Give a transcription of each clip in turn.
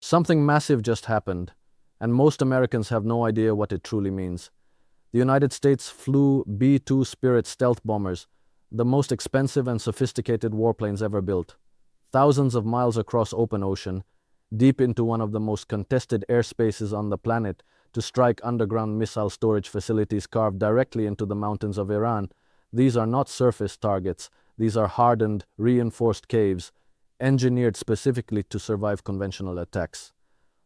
Something massive just happened, and most Americans have no idea what it truly means. The United States flew B-2 Spirit stealth bombers, the most expensive and sophisticated warplanes ever built. Thousands of miles across open ocean, deep into one of the most contested airspaces on the planet, to strike underground missile storage facilities carved directly into the mountains of Iran. These are not surface targets, these are hardened, reinforced caves, engineered specifically to survive conventional attacks.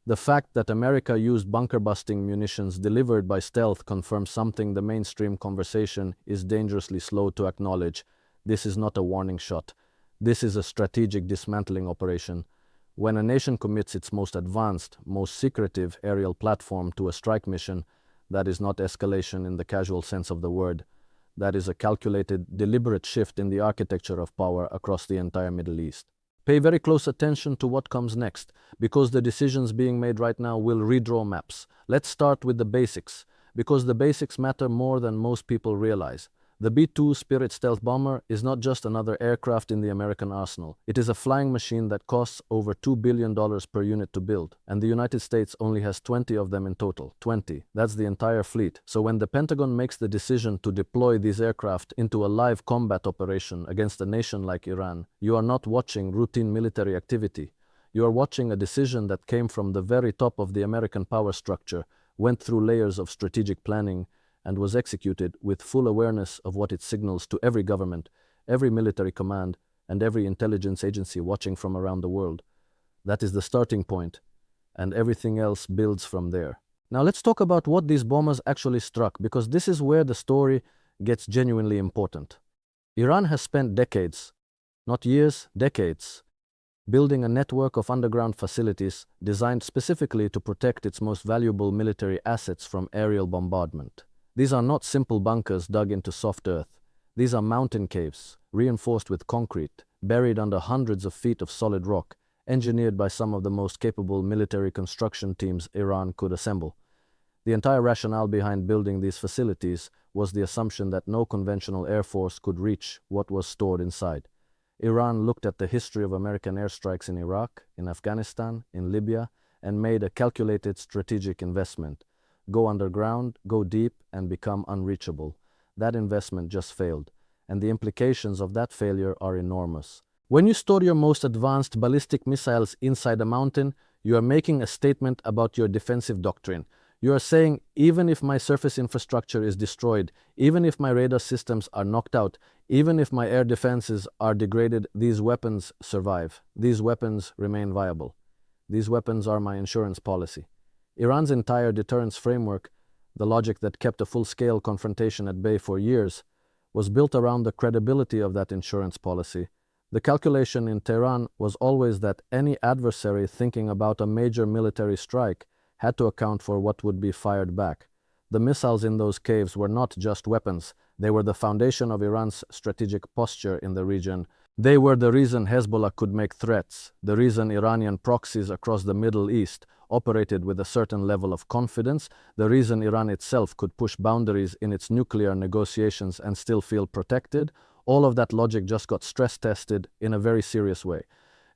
The fact that America used bunker-busting munitions delivered by stealth confirms something the mainstream conversation is dangerously slow to acknowledge. This is not a warning shot. This is a strategic dismantling operation. When a nation commits its most advanced, most secretive aerial platform to a strike mission, that is not escalation in the casual sense of the word. That is a calculated, deliberate shift in the architecture of power across the entire Middle East. Pay very close attention to what comes next, because the decisions being made right now will redraw maps. Let's start with the basics, because the basics matter more than most people realize. The B-2 Spirit stealth bomber is not just another aircraft in the American arsenal. It is a flying machine that costs over $2 billion per unit to build, and the United States only has 20 of them in total. 20. That's the entire fleet. So when the Pentagon makes the decision to deploy these aircraft into a live combat operation against a nation like Iran, you are not watching routine military activity. You are watching a decision that came from the very top of the American power structure, went through layers of strategic planning, and was executed with full awareness of what it signals to every government, every military command, and every intelligence agency watching from around the world. That is the starting point, and everything else builds from there. Now let's talk about what these bombers actually struck, because this is where the story gets genuinely important. Iran has spent decades, not years, decades, building a network of underground facilities designed specifically to protect its most valuable military assets from aerial bombardment. These are not simple bunkers dug into soft earth. These are mountain caves, reinforced with concrete, buried under hundreds of feet of solid rock, engineered by some of the most capable military construction teams Iran could assemble. The entire rationale behind building these facilities was the assumption that no conventional air force could reach what was stored inside. Iran looked at the history of American airstrikes in Iraq, in Afghanistan, in Libya, and made a calculated strategic investment. Go underground, go deep, and become unreachable. That investment just failed, and the implications of that failure are enormous. When you store your most advanced ballistic missiles inside a mountain, you are making a statement about your defensive doctrine. You are saying, even if my surface infrastructure is destroyed, even if my radar systems are knocked out, even if my air defenses are degraded, these weapons survive. These weapons remain viable. These weapons are my insurance policy. Iran's entire deterrence framework, the logic that kept a full-scale confrontation at bay for years, was built around the credibility of that insurance policy. The calculation in Tehran was always that any adversary thinking about a major military strike had to account for what would be fired back. The missiles in those caves were not just weapons. They were the foundation of Iran's strategic posture in the region. They were the reason Hezbollah could make threats, the reason Iranian proxies across the Middle East operated with a certain level of confidence, the reason Iran itself could push boundaries in its nuclear negotiations and still feel protected. All of that logic just got stress-tested in a very serious way.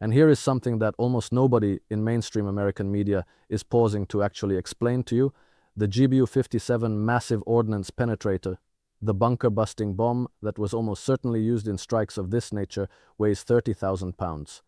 And here is something that almost nobody in mainstream American media is pausing to actually explain to you. The GBU-57 massive ordnance penetrator, the bunker-busting bomb that was almost certainly used in strikes of this nature, weighs 30,000 pounds.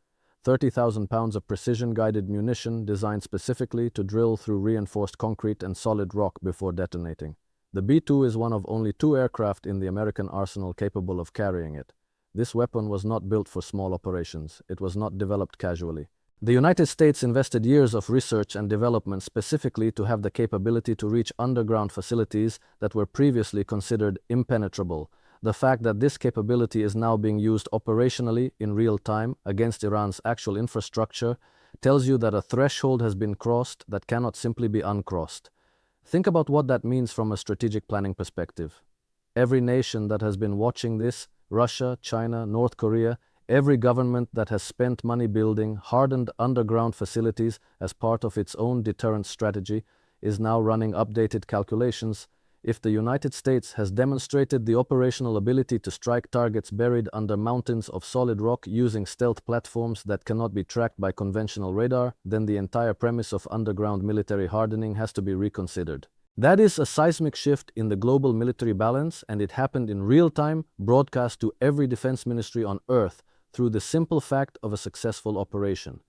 30,000 pounds of precision-guided munition designed specifically to drill through reinforced concrete and solid rock before detonating. The B-2 is one of only 2 aircraft in the American arsenal capable of carrying it. This weapon was not built for small operations. It was not developed casually. The United States invested years of research and development specifically to have the capability to reach underground facilities that were previously considered impenetrable. The fact that this capability is now being used operationally in real time against Iran's actual infrastructure tells you that a threshold has been crossed that cannot simply be uncrossed. Think about what that means from a strategic planning perspective. Every nation that has been watching this, Russia, China, North Korea, every government that has spent money building hardened underground facilities as part of its own deterrence strategy is now running updated calculations If the United States has demonstrated the operational ability to strike targets buried under mountains of solid rock using stealth platforms that cannot be tracked by conventional radar, then the entire premise of underground military hardening has to be reconsidered. That is a seismic shift in the global military balance, and it happened in real time, broadcast to every defense ministry on Earth through the simple fact of a successful operation.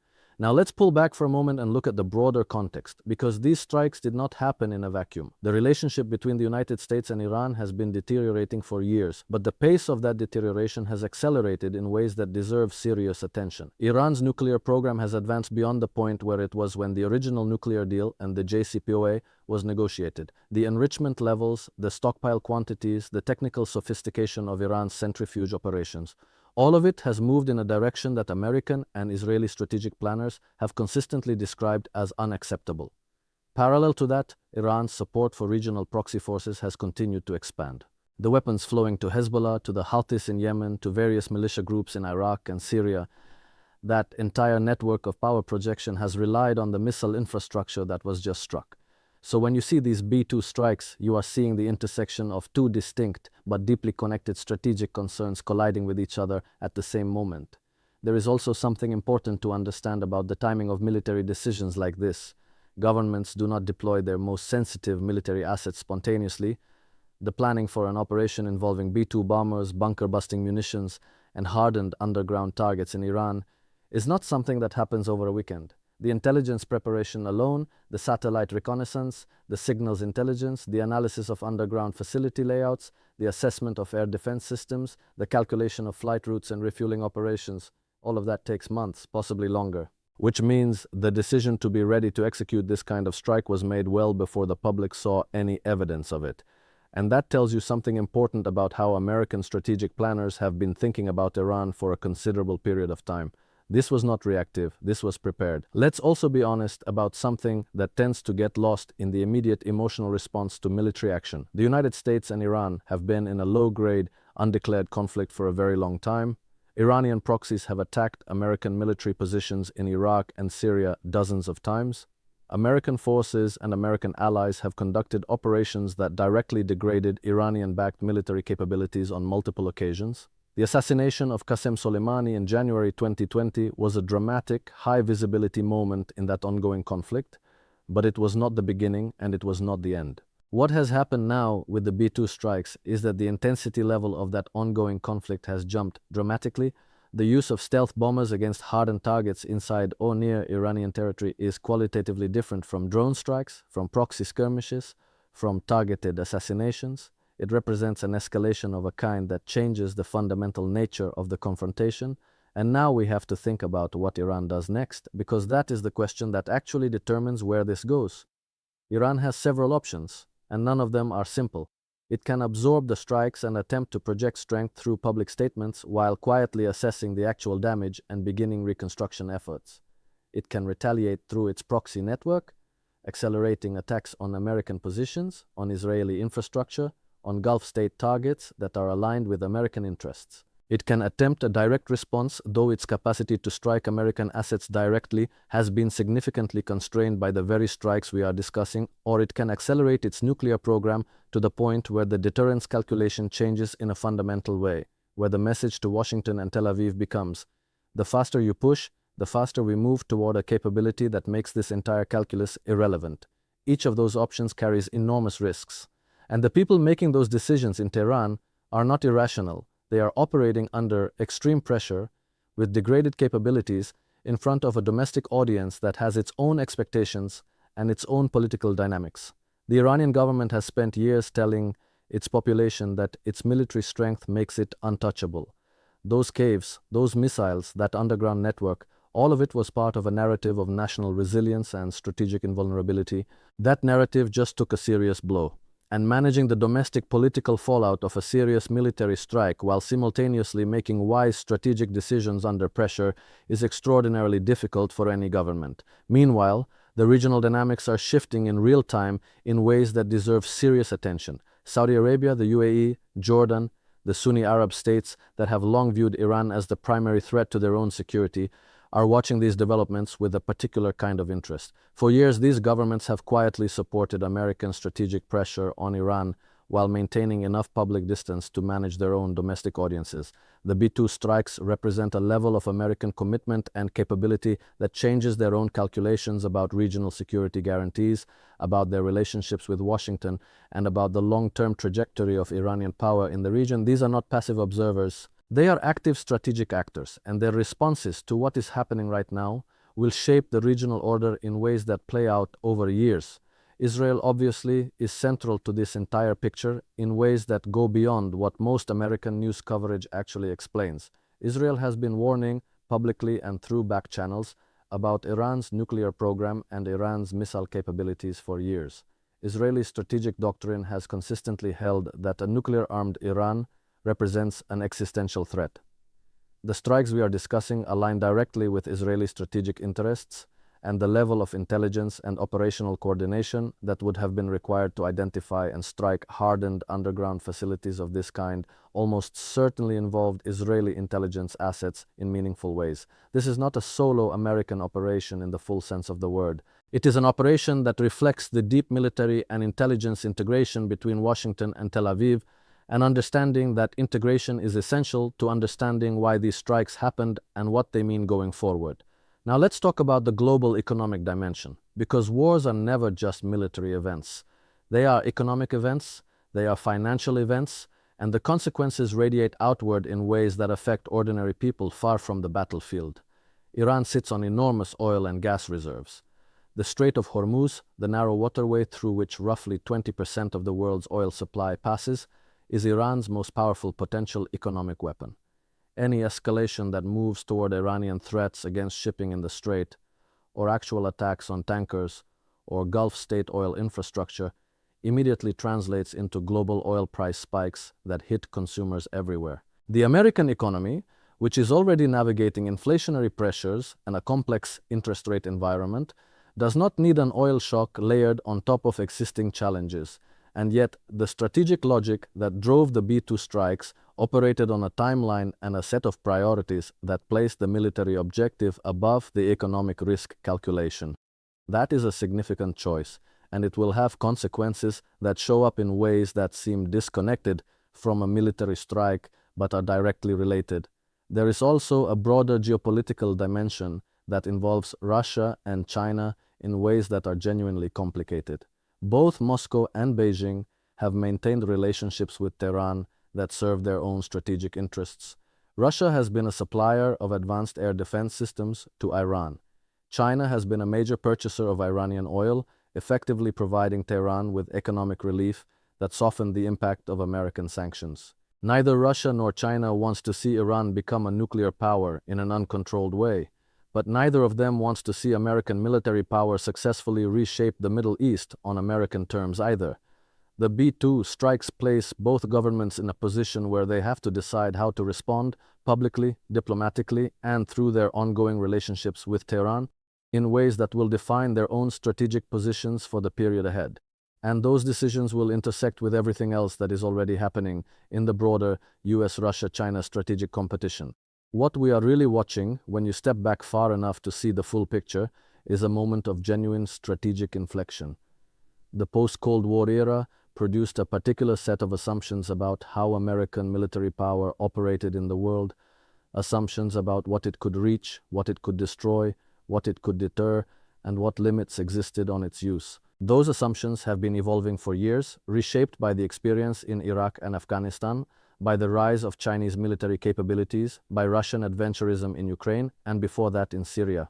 Now let's pull back for a moment and look at the broader context, because these strikes did not happen in a vacuum. The relationship between the United States and Iran has been deteriorating for years, but the pace of that deterioration has accelerated in ways that deserve serious attention. Iran's nuclear program has advanced beyond the point where it was when the original nuclear deal and the JCPOA was negotiated. The enrichment levels, the stockpile quantities, the technical sophistication of Iran's centrifuge operations, all of it has moved in a direction that American and Israeli strategic planners have consistently described as unacceptable. Parallel to that, Iran's support for regional proxy forces has continued to expand. The weapons flowing to Hezbollah, to the Houthis in Yemen, to various militia groups in Iraq and Syria, that entire network of power projection has relied on the missile infrastructure that was just struck. So when you see these B-2 strikes, you are seeing the intersection of two distinct but deeply connected strategic concerns colliding with each other at the same moment. There is also something important to understand about the timing of military decisions like this. Governments do not deploy their most sensitive military assets spontaneously. The planning for an operation involving B-2 bombers, bunker-busting munitions, and hardened underground targets in Iran is not something that happens over a weekend. The intelligence preparation alone, the satellite reconnaissance, the signals intelligence, the analysis of underground facility layouts, the assessment of air defense systems, the calculation of flight routes and refueling operations, all of that takes months, possibly longer. Which means the decision to be ready to execute this kind of strike was made well before the public saw any evidence of it. And that tells you something important about how American strategic planners have been thinking about Iran for a considerable period of time. This was not reactive, this was prepared. Let's also be honest about something that tends to get lost in the immediate emotional response to military action. The United States and Iran have been in a low-grade, undeclared conflict for a very long time. Iranian proxies have attacked American military positions in Iraq and Syria dozens of times. American forces and American allies have conducted operations that directly degraded Iranian-backed military capabilities on multiple occasions. The assassination of Qasem Soleimani in January 2020 was a dramatic, high-visibility moment in that ongoing conflict, but it was not the beginning and it was not the end. What has happened now with the B-2 strikes is that the intensity level of that ongoing conflict has jumped dramatically. The use of stealth bombers against hardened targets inside or near Iranian territory is qualitatively different from drone strikes, from proxy skirmishes, from targeted assassinations. It represents an escalation of a kind that changes the fundamental nature of the confrontation, and now we have to think about what Iran does next, because that is the question that actually determines where this goes. Iran has several options, and none of them are simple. It can absorb the strikes and attempt to project strength through public statements while quietly assessing the actual damage and beginning reconstruction efforts. It can retaliate through its proxy network, accelerating attacks on American positions, on Israeli infrastructure, on Gulf state targets that are aligned with American interests. It can attempt a direct response, though its capacity to strike American assets directly has been significantly constrained by the very strikes we are discussing, or it can accelerate its nuclear program to the point where the deterrence calculation changes in a fundamental way, where the message to Washington and Tel Aviv becomes, the faster you push, the faster we move toward a capability that makes this entire calculus irrelevant. Each of those options carries enormous risks. And the people making those decisions in Tehran are not irrational. They are operating under extreme pressure with degraded capabilities in front of a domestic audience that has its own expectations and its own political dynamics. The Iranian government has spent years telling its population that its military strength makes it untouchable. Those caves, those missiles, that underground network, all of it was part of a narrative of national resilience and strategic invulnerability. That narrative just took a serious blow. And managing the domestic political fallout of a serious military strike while simultaneously making wise strategic decisions under pressure is extraordinarily difficult for any government. Meanwhile, the regional dynamics are shifting in real time in ways that deserve serious attention. Saudi Arabia, the UAE, Jordan, the Sunni Arab states that have long viewed Iran as the primary threat to their own security, are watching these developments with a particular kind of interest. For years, these governments have quietly supported American strategic pressure on Iran while maintaining enough public distance to manage their own domestic audiences. The B-2 strikes represent a level of American commitment and capability that changes their own calculations about regional security guarantees, about their relationships with Washington, and about the long-term trajectory of Iranian power in the region. These are not passive observers. They are active strategic actors, and their responses to what is happening right now will shape the regional order in ways that play out over years. Israel obviously is central to this entire picture in ways that go beyond what most American news coverage actually explains. Israel has been warning publicly and through back channels about Iran's nuclear program and Iran's missile capabilities for years. Israeli strategic doctrine has consistently held that a nuclear-armed Iran represents an existential threat. The strikes we are discussing align directly with Israeli strategic interests, and the level of intelligence and operational coordination that would have been required to identify and strike hardened underground facilities of this kind almost certainly involved Israeli intelligence assets in meaningful ways. This is not a solo American operation in the full sense of the word. It is an operation that reflects the deep military and intelligence integration between Washington and Tel Aviv, and understanding that integration is essential to understanding why these strikes happened and what they mean going forward. Now let's talk about the global economic dimension, because wars are never just military events. They are economic events, they are financial events, and the consequences radiate outward in ways that affect ordinary people far from the battlefield. Iran sits on enormous oil and gas reserves. The Strait of Hormuz, the narrow waterway through which roughly 20% of the world's oil supply passes, is Iran's most powerful potential economic weapon. Any escalation that moves toward Iranian threats against shipping in the strait, or actual attacks on tankers, or Gulf state oil infrastructure, immediately translates into global oil price spikes that hit consumers everywhere. The American economy, which is already navigating inflationary pressures and a complex interest rate environment, does not need an oil shock layered on top of existing challenges. And yet, the strategic logic that drove the B-2 strikes operated on a timeline and a set of priorities that placed the military objective above the economic risk calculation. That is a significant choice, and it will have consequences that show up in ways that seem disconnected from a military strike but are directly related. There is also a broader geopolitical dimension that involves Russia and China in ways that are genuinely complicated. Both Moscow and Beijing have maintained relationships with Tehran that serve their own strategic interests. Russia has been a supplier of advanced air defense systems to Iran. China has been a major purchaser of Iranian oil, effectively providing Tehran with economic relief that softened the impact of American sanctions. Neither Russia nor China wants to see Iran become a nuclear power in an uncontrolled way, but neither of them wants to see American military power successfully reshape the Middle East on American terms either. The B-2 strikes place both governments in a position where they have to decide how to respond, publicly, diplomatically, and through their ongoing relationships with Tehran, in ways that will define their own strategic positions for the period ahead. And those decisions will intersect with everything else that is already happening in the broader US-Russia-China strategic competition. What we are really watching, when you step back far enough to see the full picture, is a moment of genuine strategic inflection. The post-Cold War era produced a particular set of assumptions about how American military power operated in the world, assumptions about what it could reach, what it could destroy, what it could deter, and what limits existed on its use. Those assumptions have been evolving for years, reshaped by the experience in Iraq and Afghanistan, by the rise of Chinese military capabilities, by Russian adventurism in Ukraine, and before that in Syria.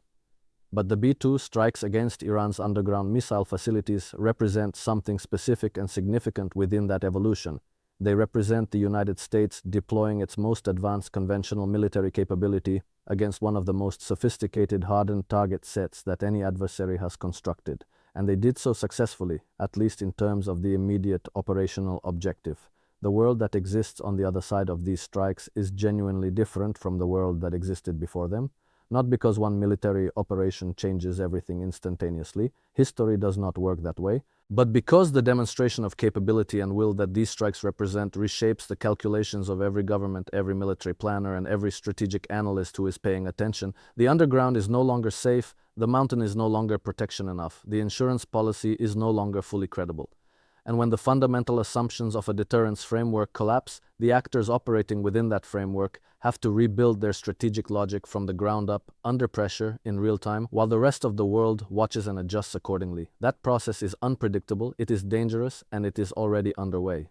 But the B-2 strikes against Iran's underground missile facilities represent something specific and significant within that evolution. They represent the United States deploying its most advanced conventional military capability against one of the most sophisticated hardened target sets that any adversary has constructed. And they did so successfully, at least in terms of the immediate operational objective. The world that exists on the other side of these strikes is genuinely different from the world that existed before them, Not because one military operation changes everything instantaneously. History does not work that way. But because the demonstration of capability and will that these strikes represent reshapes the calculations of every government, every military planner, and every strategic analyst who is paying attention, the underground is no longer safe, the mountain is no longer protection enough, the insurance policy is no longer fully credible. And when the fundamental assumptions of a deterrence framework collapse, the actors operating within that framework have to rebuild their strategic logic from the ground up, under pressure, in real time, while the rest of the world watches and adjusts accordingly. That process is unpredictable, it is dangerous, and it is already underway.